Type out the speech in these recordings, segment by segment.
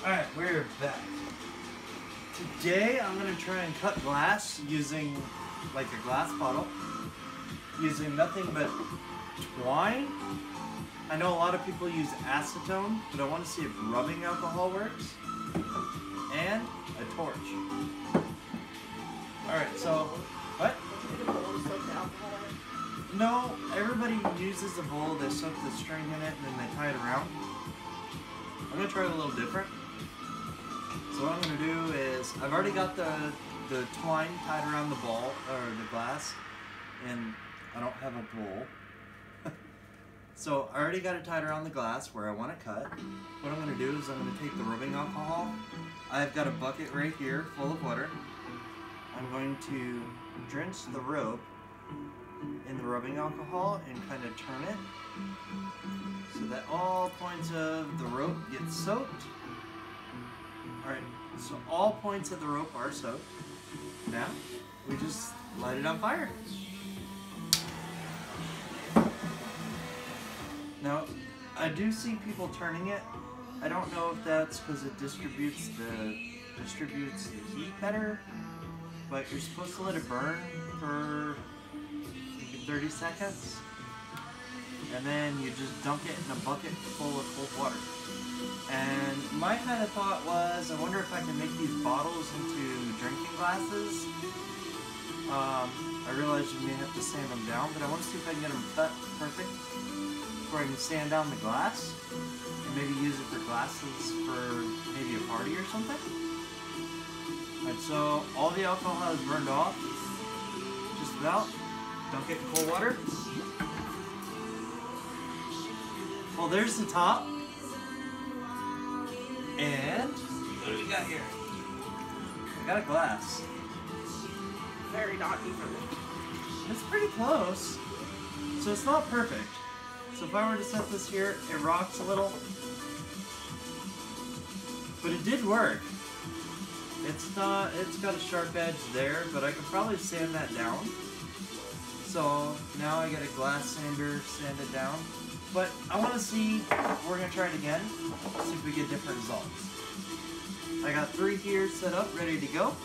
Alright, we're back. Today I'm going to try and cut glass using like a glass bottle, using nothing but twine. I know a lot of people use acetone, but I want to see if rubbing alcohol works, and a torch. Alright, so, what? No, everybody uses a bowl, they soak the string in it, and then they tie it around. I'm going to try it a little different. So what I'm going to do is, I've already got the twine tied around the ball, or the glass, and I don't have a bowl. So I already got it tied around the glass where I want to cut. What I'm going to do is I'm going to take the rubbing alcohol. I've got a bucket right here full of water. I'm going to drench the rope in the rubbing alcohol and kind of turn it so that all points of the rope get soaked. Alright, so all points of the rope are soaked. Now, we just light it on fire. Now, I do see people turning it. I don't know if that's because it distributes the heat better, but you're supposed to let it burn for 30 seconds, and then you just dunk it in a bucket full of cold water. And my kind of thought was, I wonder if I can make these bottles into drinking glasses. I realize you may have to sand them down, but I want to see if I can get them cut perfect before I can sand down the glass and maybe use it for glasses for maybe a party or something. Alright, so all the alcohol is burned off, just about. Dunk it in cold water. Well, there's the top. And what do we got here? I got a glass. Very naughty for me. It's pretty close. So it's not perfect. So if I were to set this here, it rocks a little. But it did work. It's got a sharp edge there, but I could probably sand that down. So now I get a glass sander, sand it down. But I want to see, we're going to try it again, see if we get different results. I got 3 here set up, ready to go.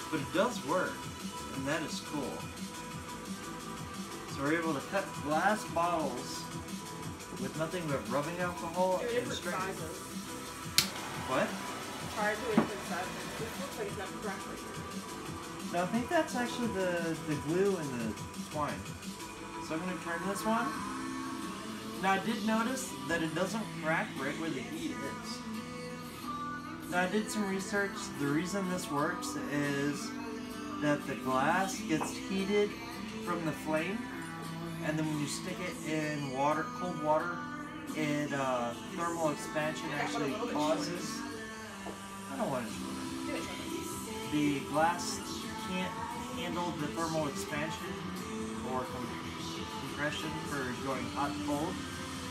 But it does work, and that is cool. So we're able to cut glass bottles with nothing but rubbing alcohol and string. Sizes. What? Try doing different sizes. This looks like it's not correctly. No, I think that's actually the glue and the twine. So I'm going to turn this one. Now I did notice that it doesn't crack right where the heat is. Now I did some research. The reason this works is that the glass gets heated from the flame, and then when you stick it in water, cold water, it thermal expansion actually causes. I don't want it. The glass can't handle the thermal expansion or compression for going hot and cold,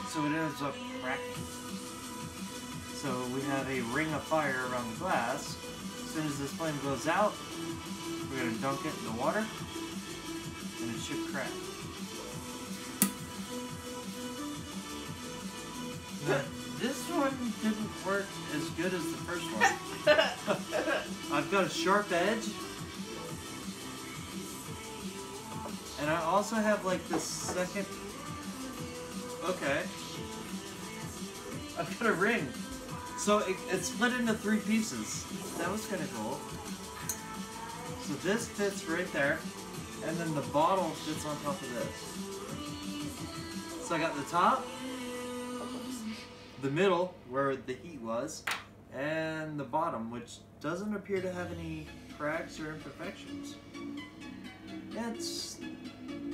so it ends up cracking. So we have a ring of fire around the glass. As soon as this flame goes out, we're going to dunk it in the water, and it should crack. Now, this one didn't work as good as the first one. I've got a sharp edge. And I also have like the second. Okay. I've got a ring. So it's split into 3 pieces. That was kind of cool. So this fits right there. And then the bottle fits on top of this. So I got the top, the middle where the heat was, and the bottom, which doesn't appear to have any cracks or imperfections. It's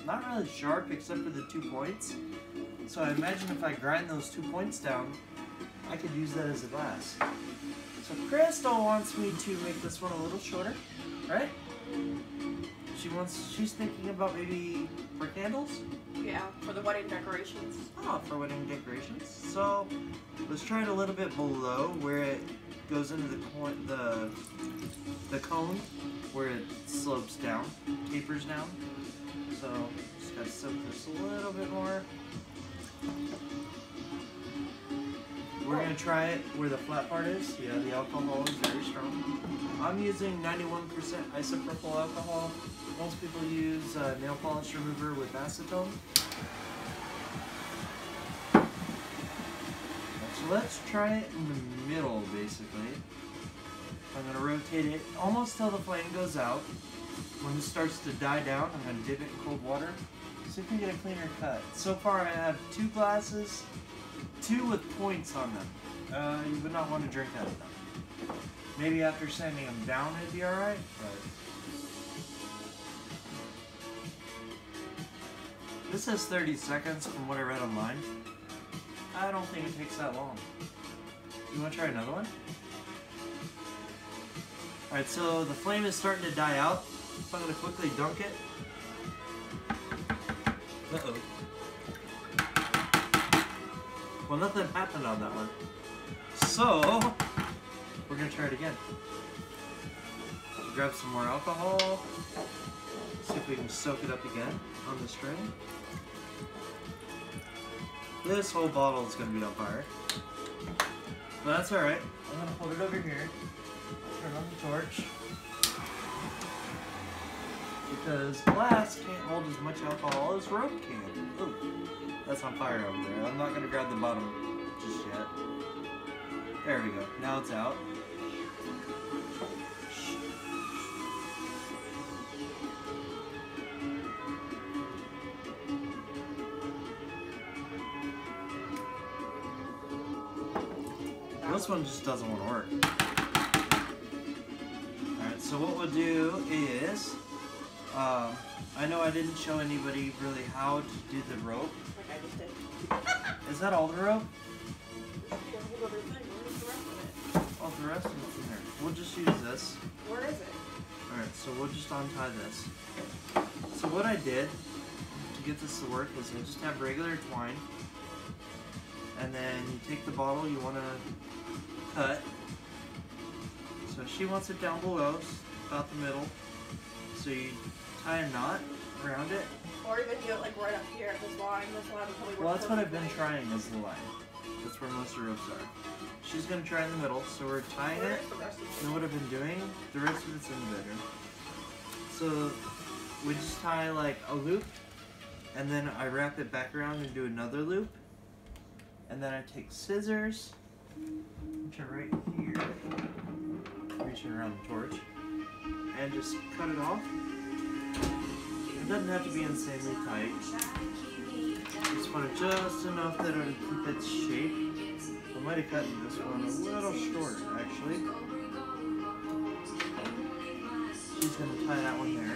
not really sharp except for the 2 points. So I imagine if I grind those 2 points down, I could use that as a glass. So Crystal wants me to make this one a little shorter, right? She's thinking about maybe for candles? Yeah, for the wedding decorations. Oh, for wedding decorations. So let's try it a little bit below where it goes into the cone where it slopes down, tapers down. So just gotta soak this a little bit more. we're going to try it where the flat part is. Yeah, the alcohol is very strong. I'm using 91% isopropyl alcohol. Most people use nail polish remover with acetone. So let's try it in the middle, basically. I'm going to rotate it almost till the flame goes out. When it starts to die down, I'm going to dip it in cold water so you can get a cleaner cut. So far I have 2 glasses, 2 with points on them. You would not want to drink out of them. Maybe after sanding them down it'd be alright, but... This says 30 seconds from what I read online. I don't think it takes that long. You want to try another one? Alright, so the flame is starting to die out, so I'm going to quickly dunk it. Uh-oh. Well, nothing happened on that one. So, we're going to try it again. Grab some more alcohol. See if we can soak it up again on the string. This whole bottle is going to be on fire. But that's alright. I'm going to put it over here. Turn on the torch. Because glass can't hold as much alcohol as rope can. Ooh, that's on fire over there. I'm not going to grab the bottom just yet. There we go. Now it's out. This one just doesn't want to work. Alright, so what we'll do is, I know I didn't show anybody really how to do the rope. Like I just did. Is that all the rope? Hold everything. Where's the rest of it? Oh, the rest of it's in there. We'll just use this. Where is it? Alright, so we'll just untie this. So what I did to get this to work is I just have regular twine. And then you take the bottle you want to cut. So she wants it down below, about the middle. So you tie a knot around it. Or even do it like right up here at this line. This line will probably work. Well, that's what I've perfectly. been trying is the line. That's where most of the ropes are. She's going to try in the middle, so we're tying Where it. is the rest of You know what I've been doing? The rest of it's in the bedroom. So we just tie like a loop, and then I wrap it back around and do another loop. And then I take scissors, which are right here, reaching around the torch, and just cut it off. It doesn't have to be insanely tight. Just want it just enough that it'll keep its shape. I might have cut this one a little short, actually. She's going to tie that one there.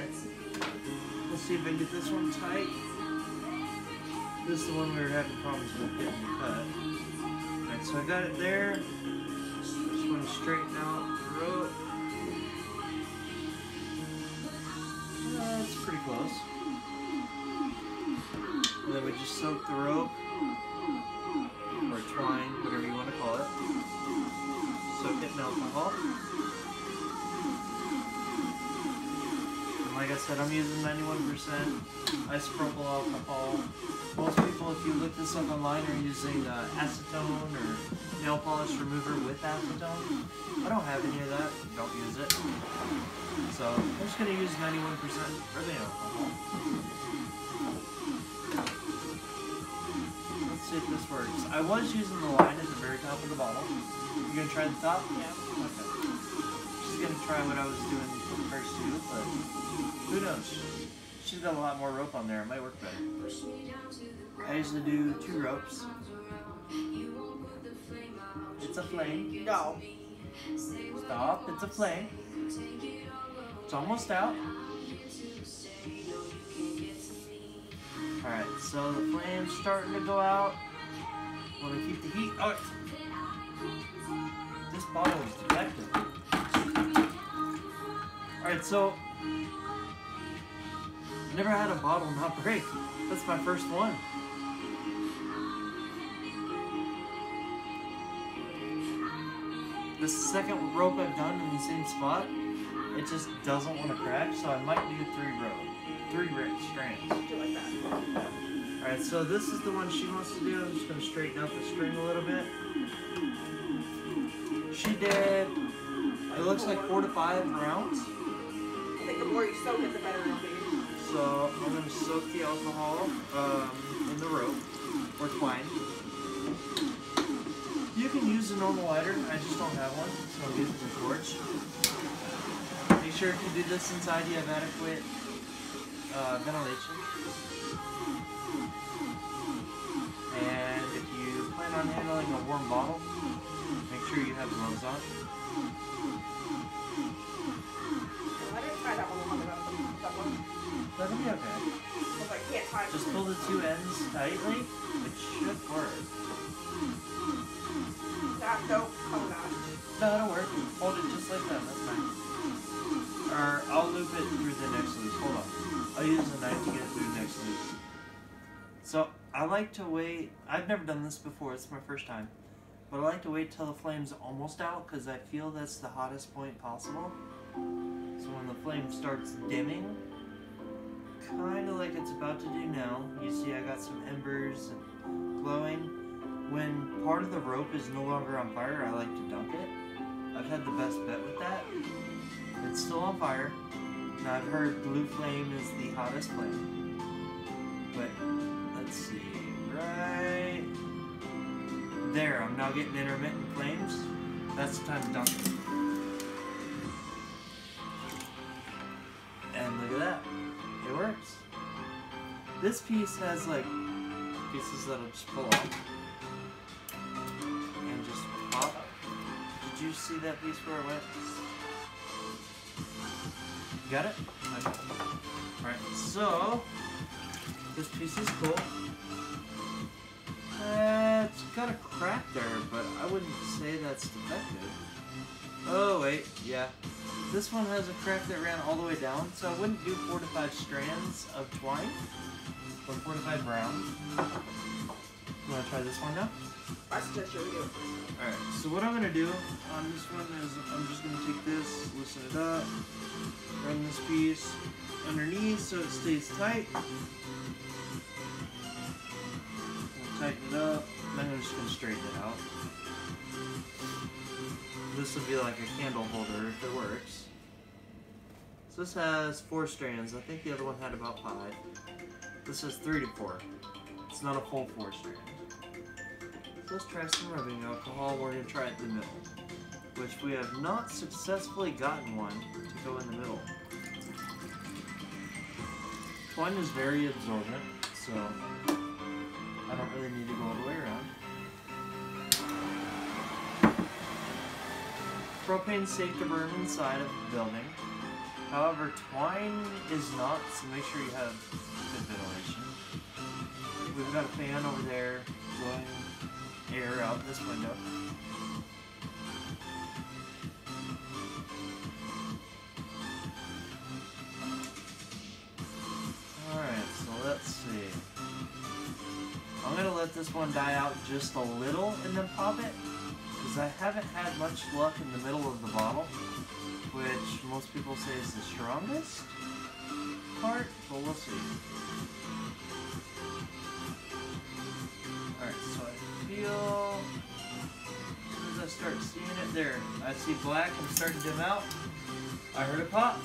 Let's see if I can get this one tight. This is the one we were having problems with getting cut. Alright, so I got it there. Just want to straighten out the rope. It's pretty close. And then we just soak the rope, or twine, whatever you want to call it. Soak it in alcohol. And like I said, I'm using 91% isopropyl alcohol. Most people, if you look this up online, are using acetone or nail polish remover with acetone. I don't have any of that. Don't use it. So I'm just going to use 91% for the alcohol. Let's see if this works. I was using the line at the very top of the bottle. You going to try the top? Yeah. Okay. She's going to try what I was doing first too, but who knows? She's got a lot more rope on there. It might work better. I usually do 2 ropes. It's a flame. No. Stop. It's a flame. It's almost out. Alright, so the flame's starting to go out. Want to keep the heat. Oh, this bottle is defective. Alright, so never had a bottle not break. That's my first one. The second rope I've done in the same spot, it just doesn't want to crack, so I might do 3 strands. Do like that. Alright, so this is the one she wants to do. I'm just going to straighten out the string a little bit. She did, it looks like 4 to 5 rounds. I think the more you soak it, the better it'll be. So I'm going to soak the alcohol in the rope or twine. You can use a normal lighter, I just don't have one, so I'm using a torch. Make sure if you do this inside you have adequate ventilation. And if you plan on handling a warm bottle, make sure you have gloves on. I didn't try that one about that one. That'll be okay. I was like, can't tie Just pull the 2 ends tightly. It should work. Nope. Oh gosh. No, it'll work. Hold it just like that. That's fine. Or I'll loop it through the next loop. Hold on. I'll use a knife to get it through the next loop. So I like to wait. I've never done this before. It's my first time. But I like to wait till the flame's almost out because I feel that's the hottest point possible. So when the flame starts dimming, kind of like it's about to do now, you see I got some embers and glowing. When part of the rope is no longer on fire, I like to dunk it. I've had the best bet with that. It's still on fire. Now I've heard blue flame is the hottest flame. But let's see, right there, I'm now getting intermittent flames. That's the time to dunk it. And look at that, it works. This piece has like pieces that'll just pull off. Pop. Did you see that piece where it went? You got it? Okay. Alright, so this piece is cool. It's got a crack there, but I wouldn't say that's defective. Oh wait, yeah. This one has a crack that ran all the way down, so I wouldn't do 4 to 5 strands of twine. Or 4 to 5 rounds. You want to try this one now? I suggest you do it. Alright, so what I'm going to do on this one is I'm just going to take this, loosen it up, run this piece underneath so it stays tight. I'll tighten it up, then I'm just going to straighten it out. This will be like a candle holder if it works. So this has 4 strands. I think the other one had about 5. This has 3 to 4. It's not a full 4 strand. So let's try some rubbing alcohol. We're going to try it in the middle, which we have not successfully gotten one to go in the middle. Twine is very absorbent, so I don't really need to go all the way around. Propane is safe to burn inside of the building. However, twine is not, so make sure you have good ventilation. We've got a fan over there blowing air out this window. Alright, so let's see. I'm going to let this one die out just a little and then pop it, because I haven't had much luck in the middle of the bottle, which most people say is the strongest part, but we'll see. Alright, so I feel, as soon as I start seeing it there, I see black and starting to dim out. I heard it pop.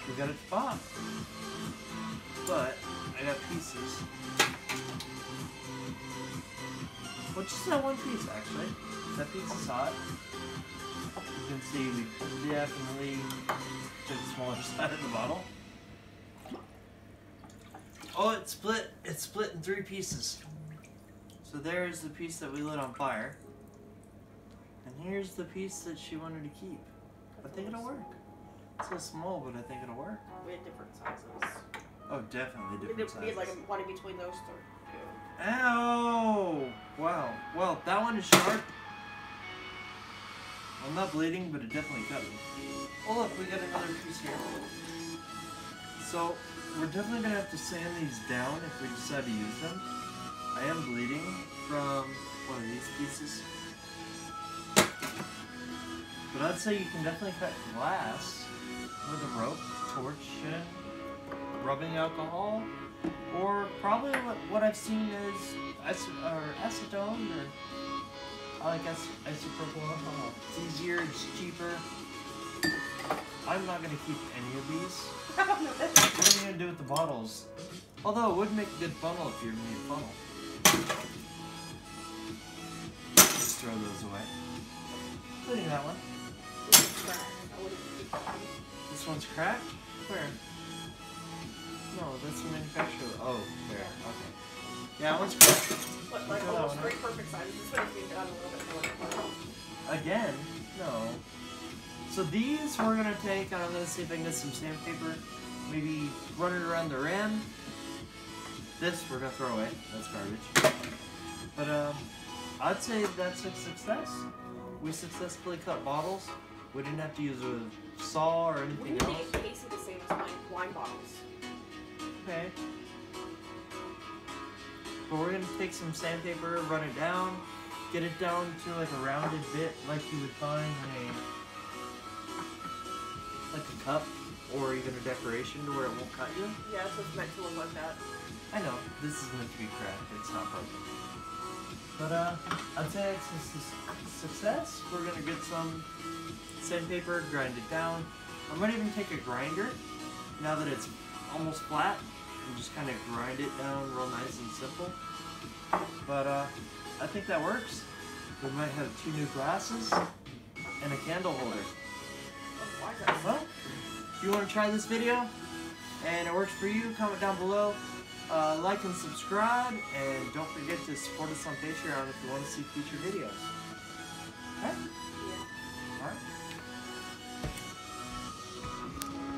We got it to pop. But I got pieces. Well, just that one piece actually. That piece is hot. You can see we definitely took the smaller side of the bottle. Oh, it split. It split in 3 pieces. So there's the piece that we lit on fire. And here's the piece that she wanted to keep. I think it'll work. It's so small, but I think it'll work. We had different sizes. Oh, definitely different sizes. We had like one in between those 2. Ow! Wow. Well, that one is sharp. I'm not bleeding, but it definitely cut me. Oh look, we got another piece here. So, we're definitely going to have to sand these down if we decide to use them. I am bleeding from one of these pieces. But I'd say you can definitely cut glass with a rope, torch, rubbing alcohol, or probably what I've seen is acetone or I like isopropyl alcohol. It's easier, it's cheaper. I'm not gonna keep any of these. I don't know. What are you gonna do with the bottles? Although it would make a good funnel if you made a funnel. Just throw those away. Including that one. This one's cracked? Where? No, that's the manufacturer. Oh, there. Okay. Yeah, that one's cracked. Look, like almost three perfect sizes. This one needs to be done a little bit more. Again? No. So these we're gonna take, and I'm gonna see if I can get some sandpaper. Maybe run it around the rim. This we're gonna throw away. That's garbage. But I'd say that's a success. We successfully cut bottles. We didn't have to use a saw or We anything need to else. get Casey the same as wine bottles. Okay. But we're gonna take some sandpaper, run it down, get it down to like a rounded bit like you would find in a cup or even a decoration to where it won't cut you. Yeah, so it's meant to look like that. I know, this is meant to be cracked, it's not broken. But I'd say it's a success. We're gonna get some sandpaper, grind it down. I might even take a grinder, now that it's almost flat, and just kind of grind it down real nice and simple. But I think that works. We might have 2 new glasses and a candle holder. Why is that? Well, if you want to try this video and it works for you, comment down below. Like and subscribe, and don't forget to support us on Patreon if you want to see future videos.